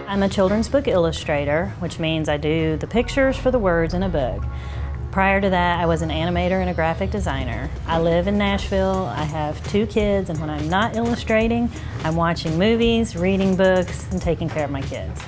I'm a children's book illustrator, which means I do the pictures for the words in a book. Prior to that, I was an animator and a graphic designer. I live in Nashville, I have 2 kids, and when I'm not illustrating, I'm watching movies, reading books, and taking care of my kids.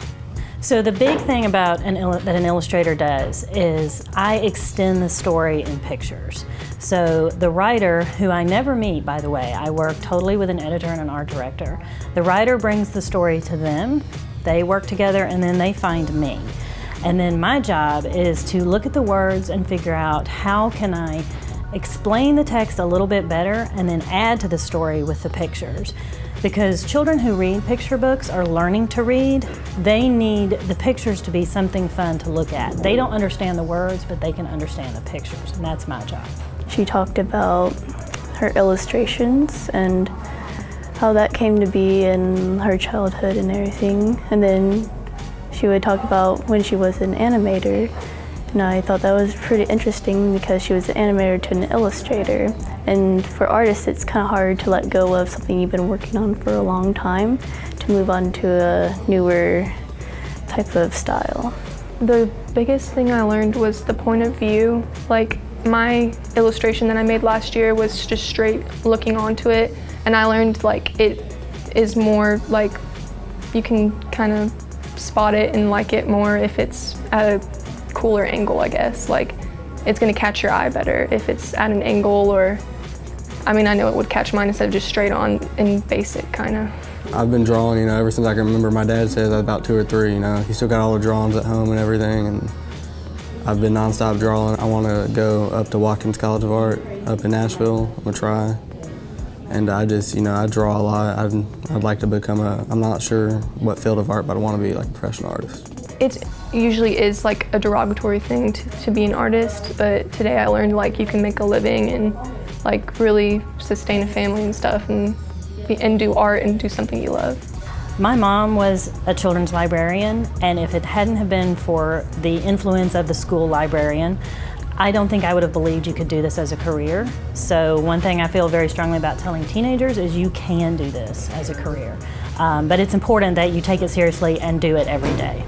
So the big thing about that an illustrator does is I extend the story in pictures. So the writer, who I never meet, by the way, I work totally with an editor and an art director. The writer brings the story to them, they work together, and then they find me. And then my job is to look at the words and figure out how can I explain the text a little bit better and then add to the story with the pictures. Because children who read picture books are learning to read, they need the pictures to be something fun to look at. They don't understand the words, but they can understand the pictures, and that's my job. She talked about her illustrations and how that came to be in her childhood and everything. And then she would talk about when she was an animator. And I thought that was pretty interesting because she was an animator to an illustrator. And for artists, it's kind of hard to let go of something you've been working on for a long time to move on to a newer type of style. The biggest thing I learned was the point of view. Like, my illustration that I made last year was just straight looking onto it, and I learned like it is more like you can kind of spot it and like it more if it's at a cooler angle, I guess. Like, it's gonna catch your eye better if it's at an angle, or I mean, I know it would catch mine instead of just straight on in basic kind of. I've been drawing, ever since I can remember. My dad says I was about 2 or 3, He still got all the drawings at home and everything, and I've been nonstop drawing. I want to go up to Watkins College of Art up in Nashville. I'm gonna try. And I just, I draw a lot. I'd like to become I'm not sure what field of art, but I want to be like a professional artist. It usually is like a derogatory thing to be an artist, but today I learned like you can make a living and like really sustain a family and stuff and do art and do something you love. My mom was a children's librarian, and if it hadn't have been for the influence of the school librarian, I don't think I would have believed you could do this as a career. So one thing I feel very strongly about telling teenagers is you can do this as a career. But it's important that you take it seriously and do it every day.